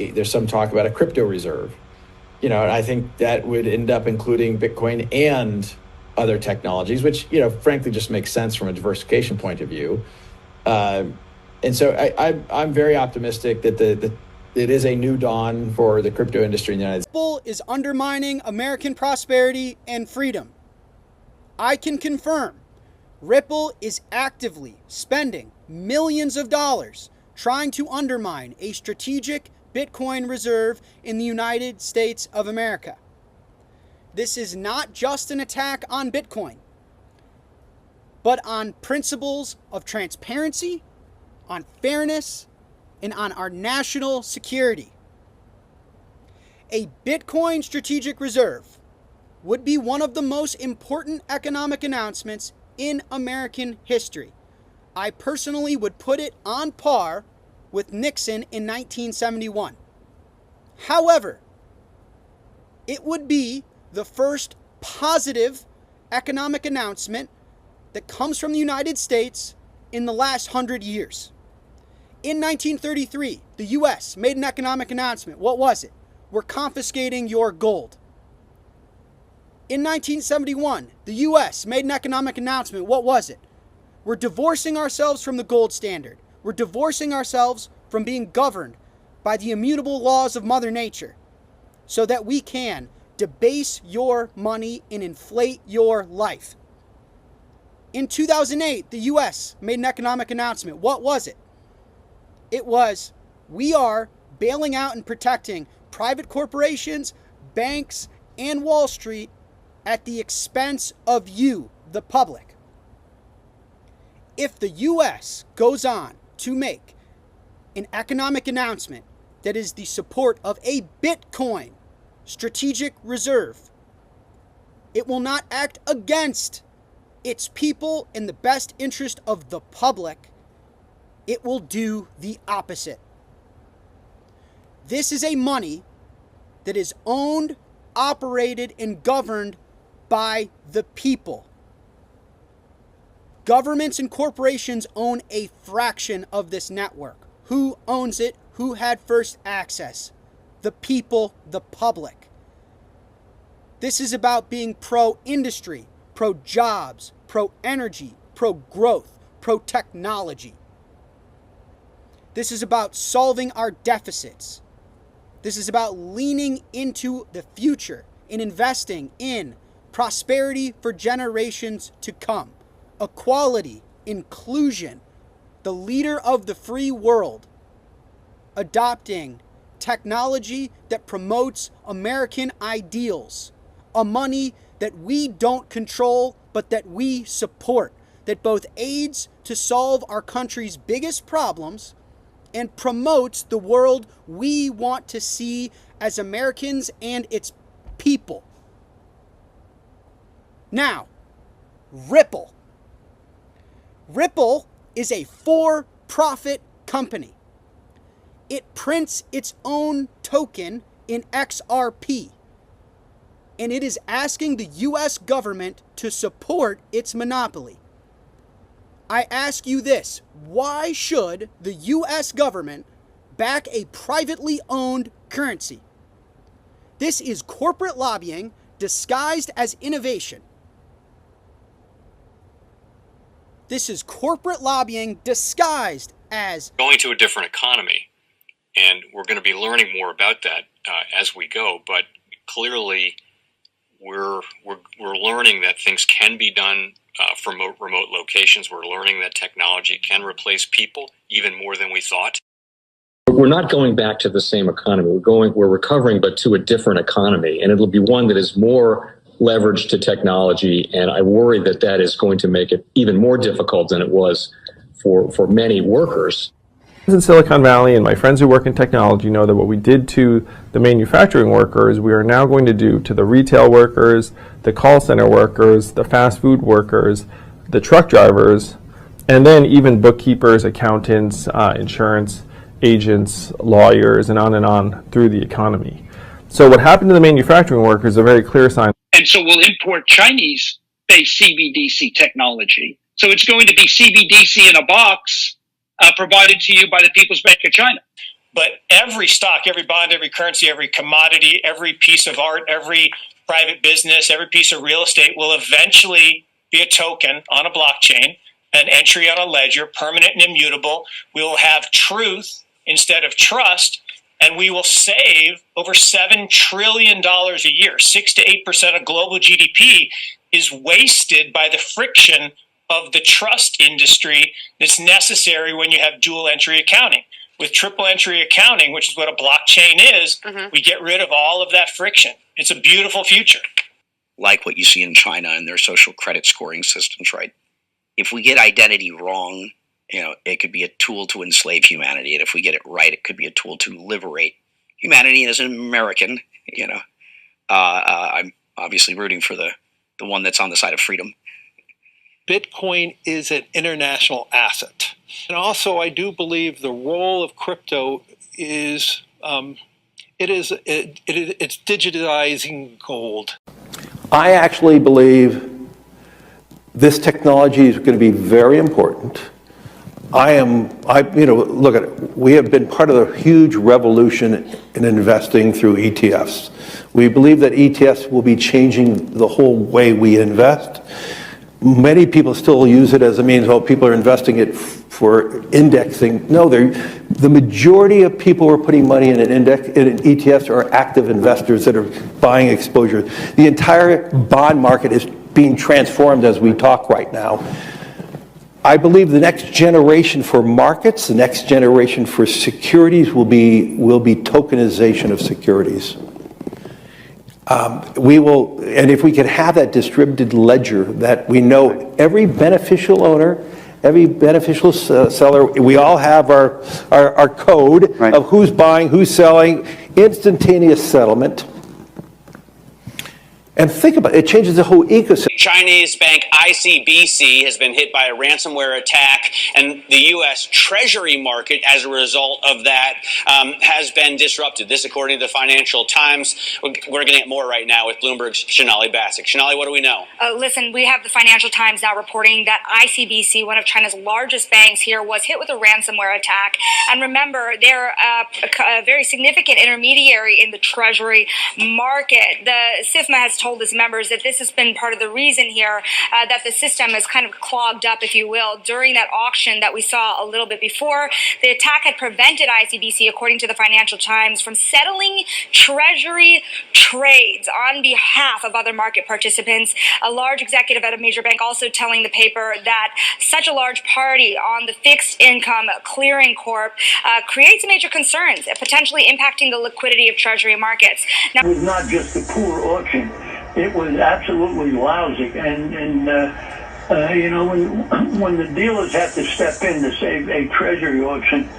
there's some talk about a crypto reserve. And I think that would end up including Bitcoin and other technologies, which, frankly, just makes sense from a diversification point of view. And so I'm very optimistic that it is a new dawn for the crypto industry in the United States. Ripple is undermining American prosperity and freedom. I can confirm Ripple is actively spending millions of dollars trying to undermine a strategic Bitcoin reserve in the United States of America. This is not just an attack on Bitcoin, but on principles of transparency, on fairness, and on our national security. A Bitcoin strategic reserve would be one of the most important economic announcements in American history. I personally would put it on par with Nixon in 1971. However, it would be the first positive economic announcement that comes from the United States in the last 100 years. In 1933, the U.S. made an economic announcement. What was it? We're confiscating your gold. In 1971, the U.S. made an economic announcement. What was it? We're divorcing ourselves from the gold standard. We're divorcing ourselves from being governed by the immutable laws of Mother Nature so that we can debase your money and inflate your life. In 2008, the U.S. made an economic announcement. What was it? It was, we are bailing out and protecting private corporations, banks, and Wall Street at the expense of you, the public. If the U.S. goes on to make an economic announcement that is the support of a Bitcoin strategic reserve, it will not act against its people in the best interest of the public. It will do the opposite. This is a money that is owned, operated, and governed by the people. Governments and corporations own a fraction of this network. Who owns it? Who had first access? The people, the public. This is about being pro-industry, pro-jobs, pro-energy, pro-growth, pro-technology. This is about solving our deficits. This is about leaning into the future and investing in prosperity for generations to come. Equality, inclusion, the leader of the free world, adopting technology that promotes American ideals, a money that we don't control but that we support, that both aids to solve our country's biggest problems and promotes the world we want to see as Americans and its people. Now, Ripple. Ripple is a for-profit company. It prints its own token in XRP, and it is asking the U.S. government to support its monopoly. I ask you this, why should the U.S. government back a privately owned currency? This is corporate lobbying disguised as innovation. This is corporate lobbying disguised as going to a different economy. And we're going to be learning more about that as we go. But clearly, we're learning that things can be done from remote locations. We're learning that technology can replace people even more than we thought. We're not going back to the same economy. We're recovering, but to a different economy. And it'll be one that is more leveraged to technology. And I worry that that is going to make it even more difficult than it was for many workers. In Silicon Valley, and my friends who work in technology know that what we did to the manufacturing workers, we are now going to do to the retail workers, the call center workers, the fast food workers, the truck drivers, and then even bookkeepers, accountants, insurance agents, lawyers, and on through the economy. So what happened to the manufacturing workers is a very clear sign. And so we'll import Chinese-based CBDC technology. So it's going to be CBDC in a box provided to you by the People's Bank of China. But every stock, every bond, every currency, every commodity, every piece of art, every private business, every piece of real estate will eventually be a token on a blockchain, an entry on a ledger, permanent and immutable. We will have truth instead of trust, and we will save over $7 trillion a year. 6 to 8% of global GDP is wasted by the friction of the trust industry that's necessary when you have dual entry accounting. With triple entry accounting, which is what a blockchain is, we get rid of all of that friction. It's a beautiful future. Like what you see in China and their social credit scoring systems, right? If we get identity wrong, it could be a tool to enslave humanity. And if we get it right, it could be a tool to liberate humanity. And as an American, I'm obviously rooting for the one that's on the side of freedom. Bitcoin is an international asset. And also, I do believe the role of crypto is it's digitizing gold. I actually believe this technology is going to be very important. Look at it. We have been part of a huge revolution in investing through ETFs. We believe that ETFs will be changing the whole way we invest. Many people still use it as a means, people are investing it for indexing. No, the majority of people who are putting money in in ETFs are active investors that are buying exposure. The entire bond market is being transformed as we talk right now. I believe the next generation for markets, the next generation for securities will be tokenization of securities. And if we could have that distributed ledger that we know every beneficial owner, every beneficial seller, we all have our code of who's buying, who's selling, instantaneous settlement. And think about it, it changes the whole ecosystem. Chinese bank ICBC has been hit by a ransomware attack, and the U.S. Treasury market, as a result of that, has been disrupted. This, according to the Financial Times. We're getting at more right now with Bloomberg's Shonali Bassick. Shonali, what do we know? Listen, we have the Financial Times now reporting that ICBC, one of China's largest banks here, was hit with a ransomware attack. And remember, they're a very significant intermediary in the Treasury market. The SIFMA has told its members that this has been part of the reason here that the system is kind of clogged up, if you will, during that auction that we saw a little bit before. The attack had prevented ICBC, according to the Financial Times, from settling Treasury trades on behalf of other market participants. A large executive at a major bank also telling the paper that such a large party on the fixed income clearing corp creates major concerns, potentially impacting the liquidity of Treasury markets. Now, it was not just a poor auction. It was absolutely lousy, and when the dealers have to step in to save a treasury auction,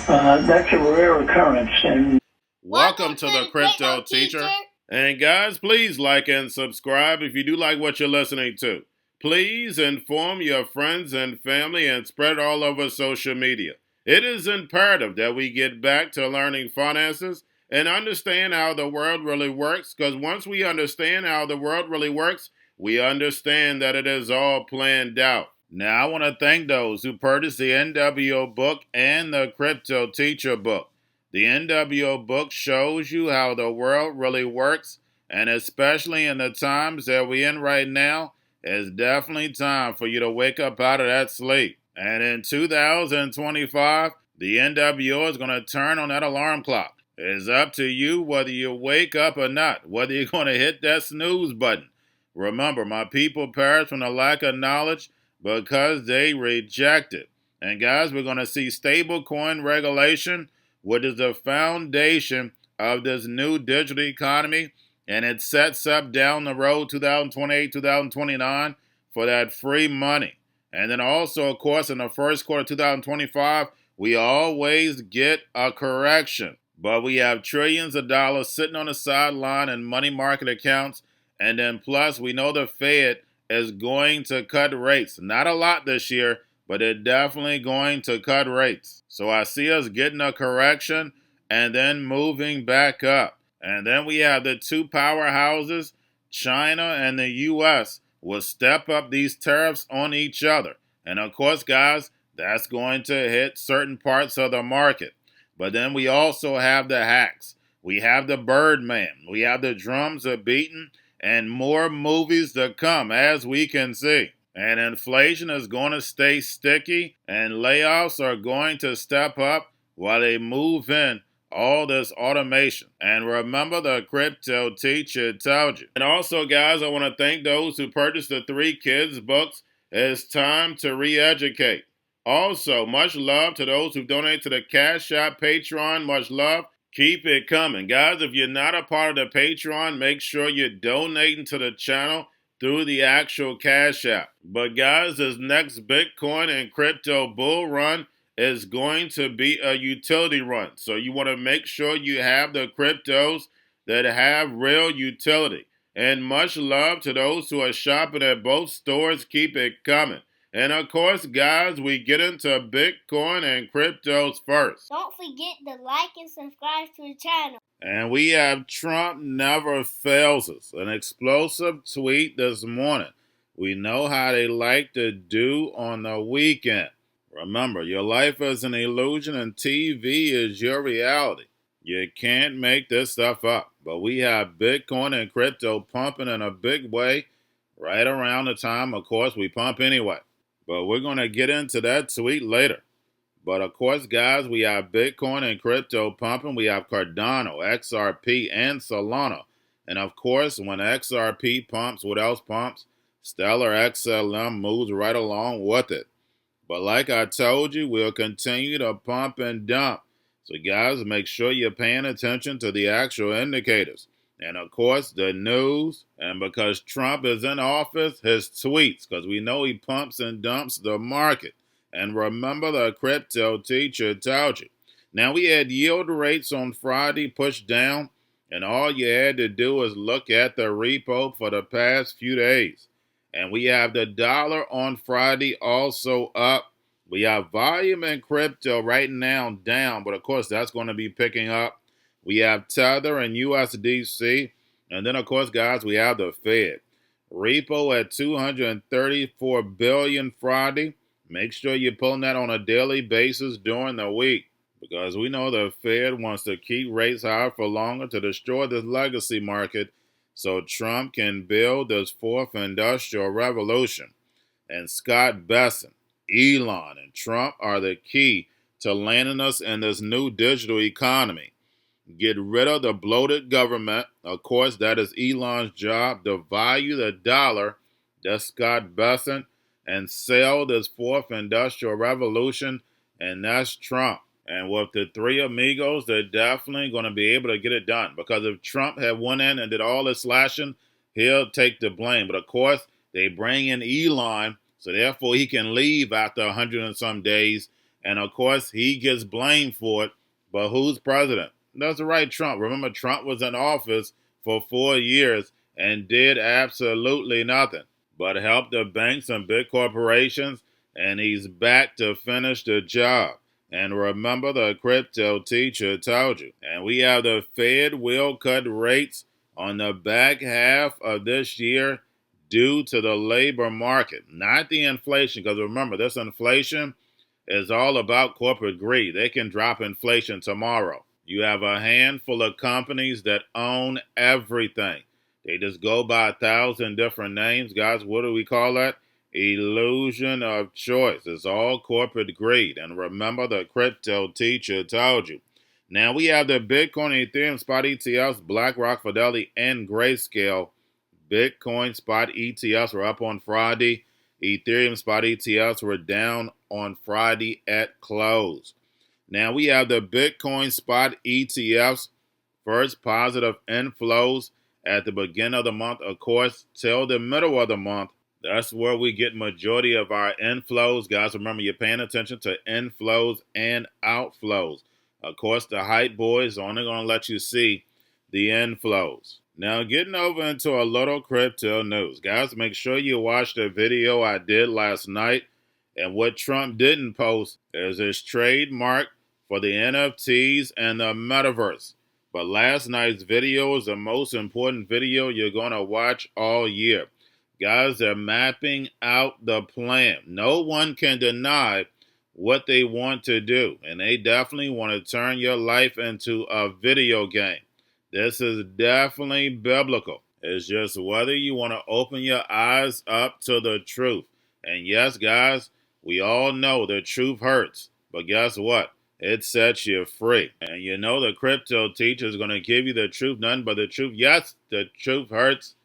that's a rare occurrence. And welcome to the Crypto Teacher. And guys, please like and subscribe if you do like what you're listening to. Please inform your friends and family and spread it all over social media. It is imperative that we get back to learning finances and understand how the world really works, because once we understand how the world really works, we understand that it is all planned out. Now, I want to thank those who purchased the NWO book and the Crypto Teacher book. The NWO book shows you how the world really works, and especially in the times that we're in right now, it's definitely time for you to wake up out of that sleep. And in 2025, the NWO is going to turn on that alarm clock. It's up to you whether you wake up or not, whether you're going to hit that snooze button. Remember, my people perish from the lack of knowledge because they reject it. And guys, we're going to see stablecoin regulation, which is the foundation of this new digital economy, and it sets up down the road 2028, 2029 for that free money. And then also, of course, in the first quarter of 2025, we always get a correction. But we have trillions of dollars sitting on the sideline in money market accounts. And then plus, we know the Fed is going to cut rates. Not a lot this year, but they're definitely going to cut rates. So I see us getting a correction and then moving back up. And then we have the two powerhouses, China and the U.S., will step up these tariffs on each other. And of course, guys, that's going to hit certain parts of the market. But then we also have the hacks. We have the Birdman. We have the drums are beaten and more movies to come, as we can see. And inflation is going to stay sticky, and layoffs are going to step up while they move in all this automation. And remember, the crypto teacher told you. And also, guys, I want to thank those who purchased the 3 kids books. It's time to re-educate. Also, much love to those who donate to the Cash App, Patreon. Much love. Keep it coming. Guys, if you're not a part of the Patreon, make sure you're donating to the channel through the actual Cash App. But guys, this next Bitcoin and crypto bull run is going to be a utility run. So you want to make sure you have the cryptos that have real utility. And much love to those who are shopping at both stores. Keep it coming. And of course, guys, we get into Bitcoin and cryptos first. Don't forget to like and subscribe to the channel. And we have Trump never fails us. An explosive tweet this morning. We know how they like to do on the weekend. Remember, your life is an illusion and TV is your reality. You can't make this stuff up. But we have Bitcoin and crypto pumping in a big way right around the time, of course, we pump anyway. But we're going to get into that tweet later. But of course, guys, we have Bitcoin and crypto pumping. We have Cardano, XRP, and Solana. And of course, when XRP pumps, what else pumps? Stellar XLM moves right along with it. But like I told you, we'll continue to pump and dump. So guys, make sure you're paying attention to the actual indicators. And of course, the news, and because Trump is in office, his tweets, because we know he pumps and dumps the market. And remember, the crypto teacher told you. Now, we had yield rates on Friday pushed down, and all you had to do is look at the repo for the past few days. And we have the dollar on Friday also up. We have volume in crypto right now down, but of course, that's going to be picking up. We have Tether and USDC. And then, of course, guys, we have the Fed. Repo at $234 billion Friday. Make sure you're pulling that on a daily basis during the week. Because we know the Fed wants to keep rates high for longer to destroy this legacy market so Trump can build this fourth industrial revolution. And Scott Besson, Elon, and Trump are the key to landing us in this new digital economy. Get rid of the bloated government. Of course, that is Elon's job. Devalue the dollar. That's Scott Besson. And sell this fourth industrial revolution. And that's Trump. And with the 3 amigos, they're definitely going to be able to get it done. Because if Trump had went in and did all this slashing, he'll take the blame. But of course, they bring in Elon. So therefore, he can leave after 100 and some days. And of course, he gets blamed for it. But who's president? That's right, Trump. Remember, Trump was in office for 4 years and did absolutely nothing but help the banks and big corporations, and he's back to finish the job. And remember, the crypto teacher told you. And we have the Fed will cut rates on the back half of this year due to the labor market, not the inflation. Because remember, this inflation is all about corporate greed. They can drop inflation tomorrow. You have a handful of companies that own everything. They just go by 1,000 different names. Guys, what do we call that? Illusion of choice. It's all corporate greed. And remember, the crypto teacher told you. Now we have the Bitcoin, Ethereum, spot ETFs, BlackRock, Fidelity, and Grayscale. Bitcoin spot ETFs were up on Friday. Ethereum spot ETFs were down on Friday at close. Now we have the Bitcoin spot ETFs. First positive inflows at the beginning of the month, of course, till the middle of the month. That's where we get majority of our inflows. Guys, remember, you're paying attention to inflows and outflows. Of course, the hype boys are only going to let you see the inflows. Now, getting over into a little crypto news. Guys, make sure you watch the video I did last night. And what Trump didn't post is his trademark for the NFTs and the metaverse. But last night's video is the most important video you're going to watch all year. Guys, they're mapping out the plan. No one can deny what they want to do. And they definitely want to turn your life into a video game. This is definitely biblical. It's just whether you want to open your eyes up to the truth. And yes, guys, we all know the truth hurts. But guess what? It sets you free. And you know the crypto teacher is going to give you the truth, none but the truth. Yes, the truth hurts,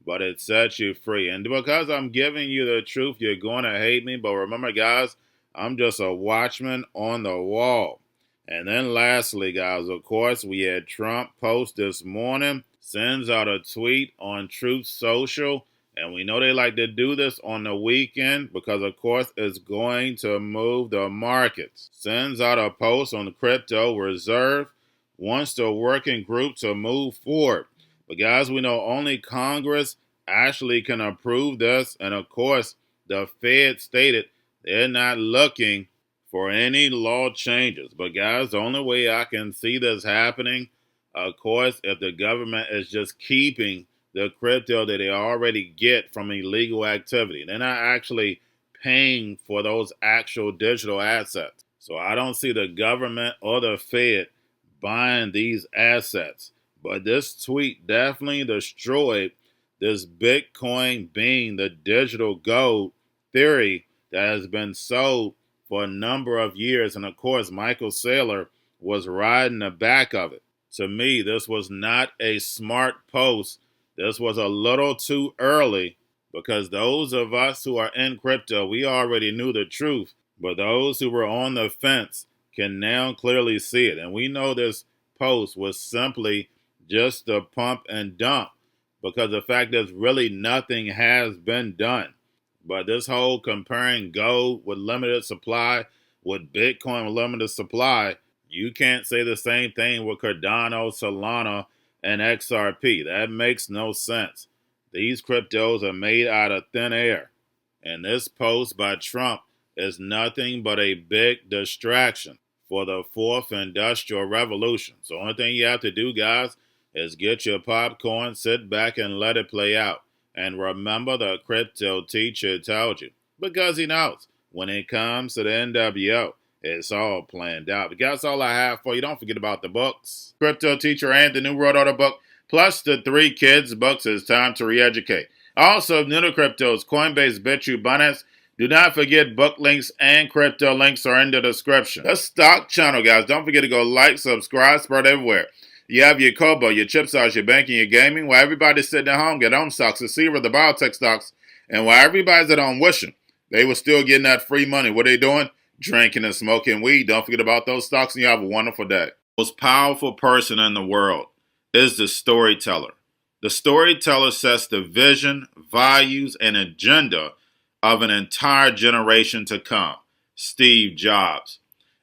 but it sets you free. And because I'm giving you the truth, you're going to hate me. But remember, guys, I'm just a watchman on the wall. And then lastly, guys, of course, we had Trump post this morning, sends out a tweet on Truth Social. And we know they like to do this on the weekend because, of course, it's going to move the markets. Sends out a post on the crypto reserve, wants the working group to move forward. But, guys, we know only Congress actually can approve this. And, of course, the Fed stated they're not looking for any law changes. But, guys, the only way I can see this happening, of course, if the government is just keeping the crypto that they already get from illegal activity. They're not actually paying for those actual digital assets. So I don't see the government or the Fed buying these assets. But this tweet definitely destroyed this Bitcoin being the digital gold theory that has been sold for a number of years. And of course, Michael Saylor was riding the back of it. To me, this was not a smart post. This was a little too early because those of us who are in crypto, we already knew the truth. But those who were on the fence can now clearly see it. And we know this post was simply just a pump and dump because the fact is really nothing has been done. But this whole comparing gold with limited supply with Bitcoin with limited supply, you can't say the same thing with Cardano, Solana, and XRP. That makes no sense. These cryptos are made out of thin air. And this post by Trump is nothing but a big distraction for the fourth industrial revolution. So the only thing you have to do, guys, is get your popcorn, sit back, and let it play out. And remember, the crypto teacher told you, because he knows when it comes to the NWO, it's all planned out. But that's all I have for you. Don't forget about the books, Crypto Teacher and the New World Order book, plus the 3 kids books. It's time to re-educate. Also, new to cryptos, Coinbase, Bitrue, Binance. Do not forget book links and crypto links are in the description. The stock channel, guys. Don't forget to go like, subscribe, spread everywhere. You have your Kobo, your chip stocks, your banking, your gaming. While everybody's sitting at home, get home stocks, the Xrp, the biotech stocks. And while everybody's at home wishing they were still getting that free money, what are they doing? Drinking and smoking weed. Don't forget about those stocks, and you have a wonderful day. The most powerful person in the world is the storyteller. The storyteller sets the vision, values, and agenda of an entire generation to come. Steve Jobs.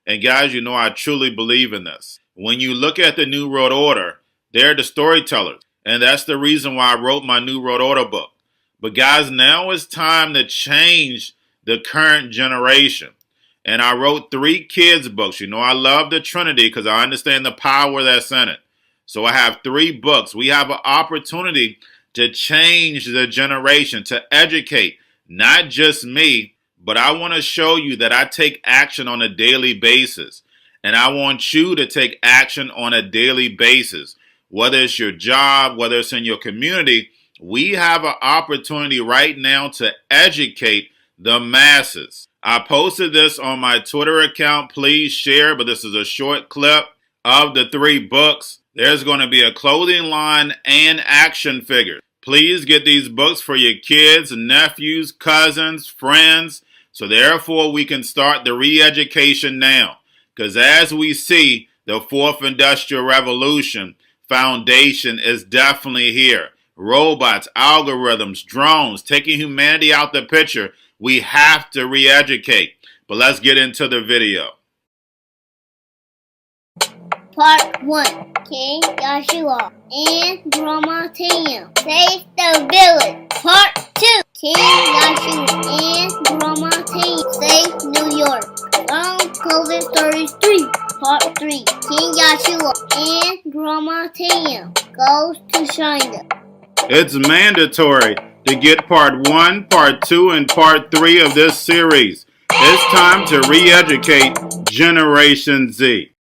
And guys, you know I truly believe in this. When you look at the New World Order, they're the storytellers. And that's the reason why I wrote my New World Order book. But guys, now it's time to change the current generation. And I wrote 3 kids books. You know, I love the Trinity because I understand the power that's in it. So I have 3 books. We have an opportunity to change the generation, to educate, not just me, but I want to show you that I take action on a daily basis. And I want you to take action on a daily basis. Whether it's your job, whether it's in your community, we have an opportunity right now to educate the masses. I posted this on my Twitter account. Please share, but this is a short clip of the 3 books. There's going to be a clothing line and action figures. Please get these books for your kids, nephews, cousins, friends, so therefore we can start the re-education now. Because as we see, the 4th Industrial Revolution foundation is definitely here. Robots, algorithms, drones, taking humanity out the picture. We have to re-educate. But let's get into the video. Part 1. King Joshua and Grandma Tam save the village. Part 2. King Joshua and Grandma Tam save New York from COVID-33. Part 3. King Joshua and Grandma Tam goes to China. It's mandatory to get part 1, part 2, and part 3 of this series. It's time to re-educate Generation Z.